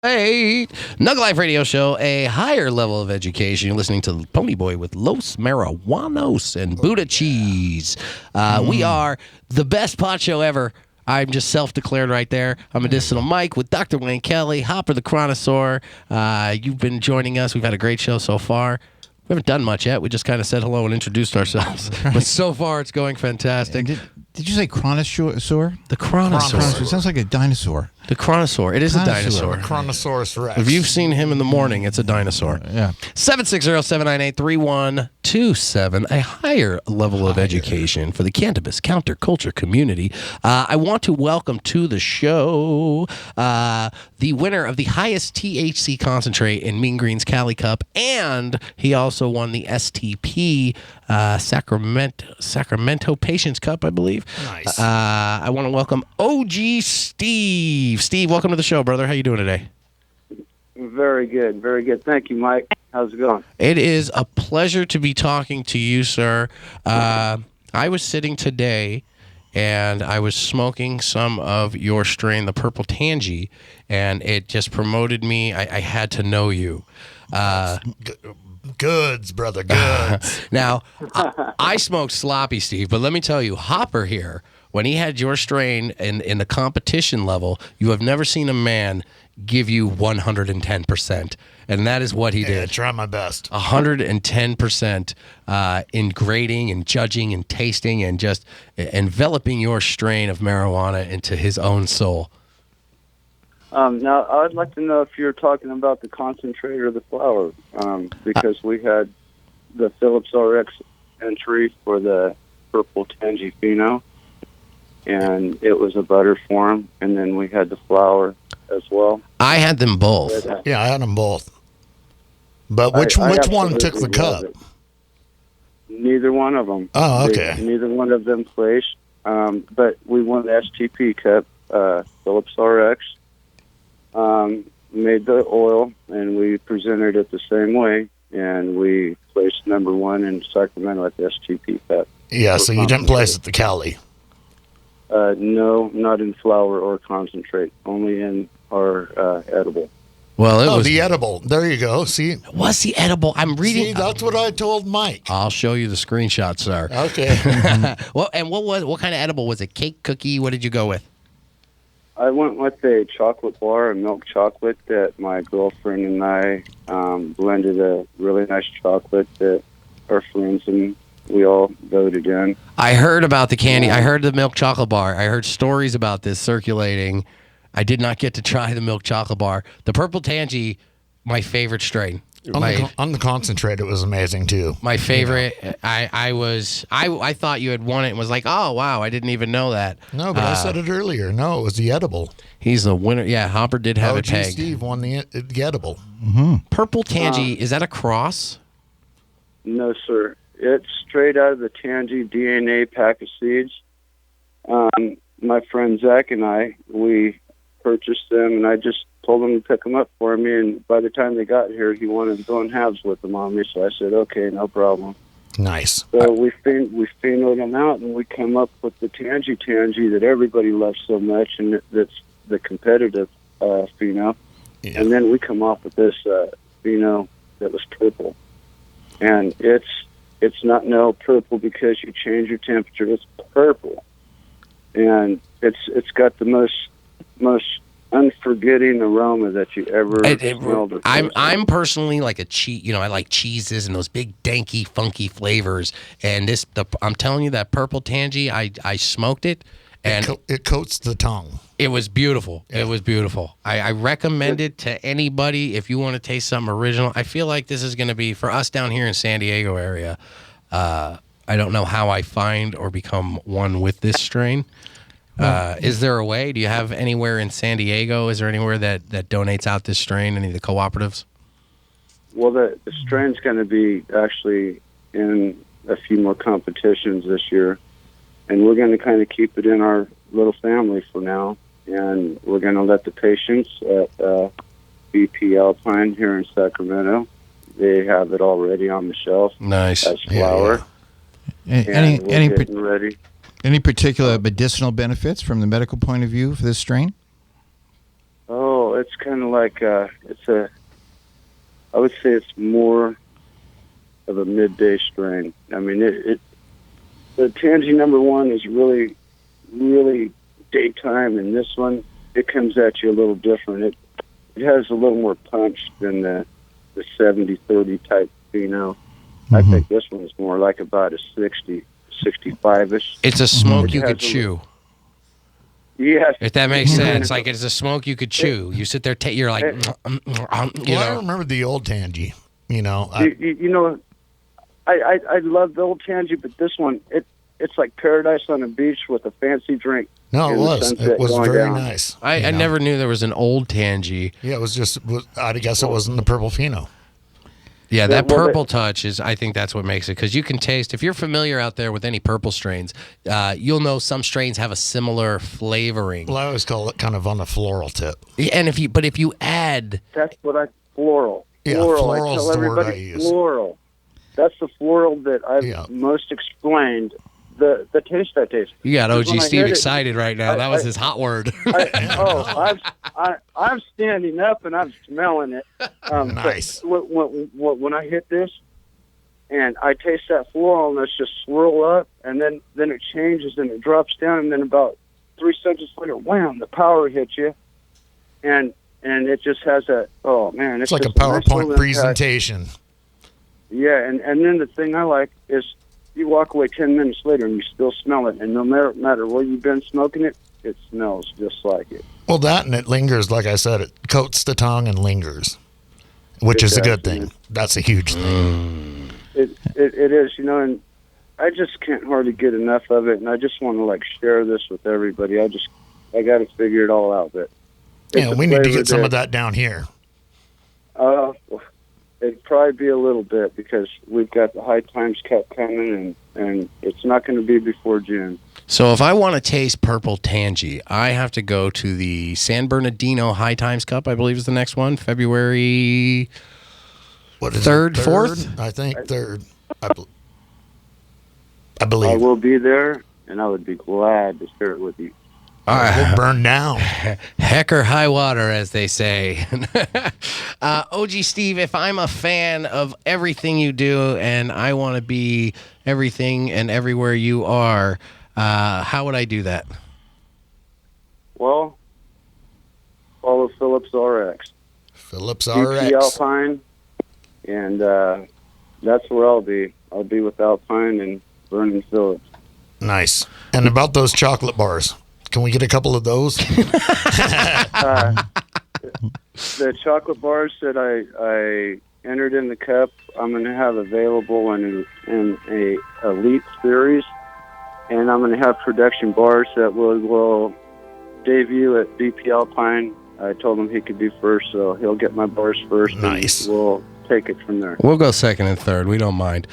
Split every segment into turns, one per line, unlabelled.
Hey, Nug Life Radio Show, a higher level of education. You're listening to Pony Boy with Los Marijuanos and Buddha Cheese. We are the best pot show ever. I'm just self-declared right there. I'm Medicinal Mike with Dr. Wayne Kelly, Hopper the Chronosaur. You've been joining us. We've had a great show so far. We haven't done much yet. We just kind of said hello and introduced ourselves. But so far, it's going fantastic.
Did you say Chronosaur?
The Chronosaur.
It sounds like a dinosaur.
The Chronosaur. It is a dinosaur.
Chronosaurus Rex.
If you've seen him in the morning, it's a dinosaur.
Yeah.
760-798-3127, a higher level of education for the cannabis counterculture community. I want to welcome to the show the winner of the highest THC concentrate in Mean Green's Cali Cup, and he also won the STP Sacramento Patience Cup, I believe.
Nice.
I want to welcome OG Steve. Steve, welcome to the show, brother. How you doing today?
Very good, very good. Thank you, Mike. How's it going?
It is a pleasure to be talking to you, sir. I was sitting today, and I was smoking some of your strain, the Purple Tangy, and it just promoted me. I had to know you.
Goods, brother, goods.
Now, I smoked sloppy, Steve, but let me tell you, Hopper here, when he had your strain in the competition level, you have never seen a man give you 110%. And that is what he
Yeah,
did.
try my best.
110% in grading and judging and tasting and just enveloping your strain of marijuana into his own soul.
Now, I'd like to know if you're talking about the concentrate or the flower, because we had the Phillips RX entry for the Purple Tangy Pheno, and it was a butter form, and then we had the flower as well.
I had them both.
Yeah, I had them both. But which
I
one took the
absolutely
cup?
love it. Neither one of them.
Oh, okay.
Neither one of them placed, but we won the STP Cup, Phillips RX. Made the oil, and we presented it the same way, and we placed number one in Sacramento at the STP Cup.
Yeah, so you didn't place at the Cali.
No, not in flour or concentrate, only in our edible.
Well, it was
the edible. There you go. See?
What's the edible? I'm reading.
See, that's what I told Mike.
I'll show you the screenshot, sir.
Okay.
What kind of edible was it? Cake, cookie? What did you go with?
I went with a chocolate bar, a milk chocolate that my girlfriend and I blended a really nice chocolate that our friends and we all voted in.
I heard about the candy. I heard the milk chocolate bar. I heard stories about this circulating. I did not get to try the milk chocolate bar. The Purple Tangy, my favorite strain.
On the concentrate, it was amazing, too.
My favorite. I thought you had won it and was like, oh, wow, I didn't even know that.
No, but I said it earlier. No, it was the edible.
He's the winner. Yeah, Hopper did have it pegged.
Steve won the edible.
Mm-hmm.
Purple Tangy, is that a cross?
No, sir. It's straight out of the Tangy DNA pack of seeds. My friend Zach and I, we purchased them, and I just told him to pick them up for me, and by the time they got here, he wanted to go in halves with them on me, so I said, okay, no problem.
Nice.
So we phenoed them out, and we came up with the Tangy that everybody loves so much, and that's the competitive pheno.
Yeah.
And then we come off with this pheno that was purple. And it's not no purple because you change your temperature. It's purple. And it's got the most unforgetting aroma that you ever smelled.
I'm personally like a cheese. You know, I like cheeses and those big, danky, funky flavors. And I'm telling you, that Purple Tangy, I smoked it, and
it coats the tongue.
It was beautiful.
Yeah.
It was beautiful. I recommend it to anybody if you want to taste something original. I feel like this is going to be for us down here in San Diego area. I don't know how I find or become one with this strain. Is there a way? Do you have anywhere in San Diego? Is there anywhere that donates out this strain? Any of the cooperatives?
Well, the strain's going to be actually in a few more competitions this year, and we're going to kind of keep it in our little family for now, and we're going to let the patients at BP Alpine here in Sacramento, they have it already on the shelf.
Nice.
As flour.
Yeah.
And we're getting ready.
Any particular medicinal benefits from the medical point of view for this strain?
Oh, it's kind of like I would say it's more of a midday strain. I mean, the Tangy number 1 is really, really daytime, and this one, it comes at you a little different. It has a little more punch than the 70-30 type pheno. I think this one's more like about a 60, 65-ish.
It's a smoke
It
you
has
could chew.
Yes.
If that makes sense, like it's a smoke you could chew. You sit there, you're like, you
I
know.
remember the old Tangy. You know,
You know, I love the old Tangy, but this one, it's like paradise on a beach with a fancy drink.
no, it
and the
was.
sunset
It was
going
very
down.
nice.
I
you know?
never knew there was an old Tangy.
Yeah, it was just. I guess it wasn't the purple pheno.
Yeah, that
well,
purple touch is, I think that's what makes it. Because you can taste, if you're familiar out there with any purple strains, you'll know some strains have a similar flavoring.
Well, I always call it kind of on the floral tip.
And if you add,
That's what floral.
Yeah,
Floral. I
floral's
tell
the word
everybody
I use.
floral. That's the floral that I've
Yeah.
most explained. The taste I taste.
you got
When
OG
I
Steve
hit it,
excited right now. That was his hot word.
I'm standing up and I'm smelling it.
Nice.
But when I hit this, and I taste that floral, and it's just swirl up, and then it changes and it drops down, and then about 3 seconds later, wham! The power hits you, and it just has a
It's like a
just nice
PowerPoint
little impact.
presentation.
Yeah, and then the thing I like is you walk away 10 minutes later and you still smell it, and no matter where you've been smoking it, it smells just like it.
Well, that and it lingers. Like I said, it coats the tongue and lingers, which is a good
does,
thing. That's a huge thing.
It is, you know, and I just can't hardly get enough of it, and I just want to like share this with everybody. I got to figure it all out, but
Yeah, we need to get some of that down here.
It'd probably be a little bit because we've got the High Times Cup coming, and it's not going to be before June.
So if I want to taste purple Tangy, I have to go to the San Bernardino High Times Cup, I believe is the next one, February
What is
Third,
it?
fourth?
I think third. I
I
believe.
will be there, and I would be glad to share it with you.
We'll burn down.
heck or high water, as they say. OG Steve, if I'm a fan of everything you do and I want to be everything and everywhere you are, how would I do that?
Well, follow Phillips RX.
Phillips
DP
RX.
Alpine, and that's where I'll be. I'll be with Alpine and Vernon Phillips.
Nice. And about those chocolate bars, can we get a couple of those?
The chocolate bars that I entered in the cup, I'm going to have available in a elite series, and I'm going to have production bars that will debut at BP Alpine. I told him he could be first, so he'll get my bars first.
Nice.
And we'll take it from there.
We'll go second and third. We don't mind.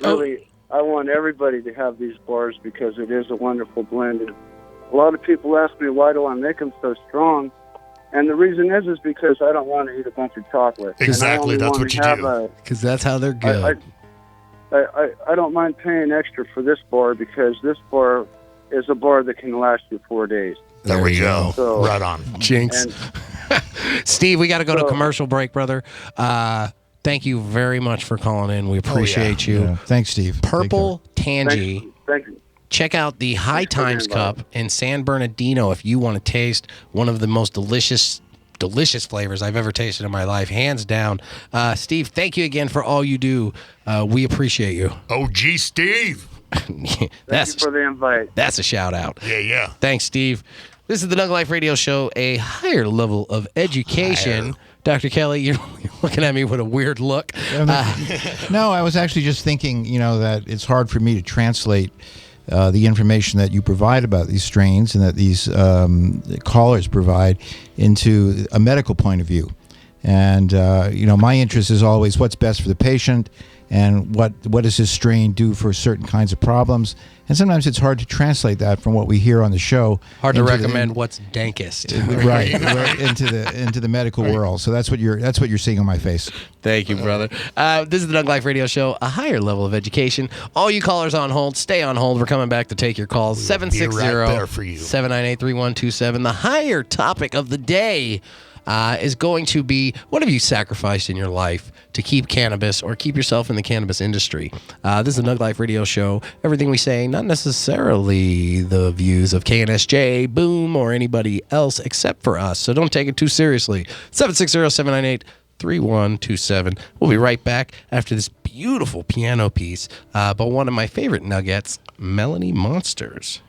Really, I want everybody to have these bars because it is a wonderful blend. And a lot of people ask me, why do I make them so strong? And the reason is because I don't want to eat a bunch of chocolate.
Exactly,
And I only
that's
want
what
to
you
have
do.
Because that's how they're good.
I don't mind paying extra for this bar because this bar is a bar that can last you 4 days.
There we go.
So-
Right on.
Jinx.
And
Steve, we got to go to
So-
commercial break, brother. Thank you very much for calling in. We appreciate you.
Yeah. Thanks, Steve. Take
Purple Tangy.
thank you.
Check out the High
Thanks for the
Times
invite.
Cup in San Bernardino if you want to taste one of the most delicious flavors I've ever tasted in my life, hands down. Steve, thank you again for all you do. We appreciate you.
OG Steve.
Thank you
that's
for the invite.
a shout out.
Yeah.
Thanks, Steve. This is the Nug Life Radio Show, a higher level of education. Dr. Kelly, you're looking at me with a weird look.
No, I was actually just thinking, that it's hard for me to translate the information that you provide about these strains and that these callers provide into a medical point of view. And, my interest is always what's best for the patient and what does this strain do for certain kinds of problems. And sometimes it's hard to translate that from what we hear on the show.
Hard to recommend what's dankest.
Right, into the medical world. So that's what you're seeing on my face.
Thank you, brother. This is the Nug Life Radio Show, a higher level of education. All you callers on hold, stay on hold. We're coming back to take your calls. 760-798-3127. The higher topic of the day is going to be, what have you sacrificed in your life to keep cannabis or keep yourself in the cannabis industry? This is the Nug Life Radio Show. Everything we say, not necessarily the views of KNSJ, Boom, or anybody else except for us. So don't take it too seriously. 760-798-3127. We'll be right back after this beautiful piano piece by one of my favorite Nuggets, Melanie Monsters.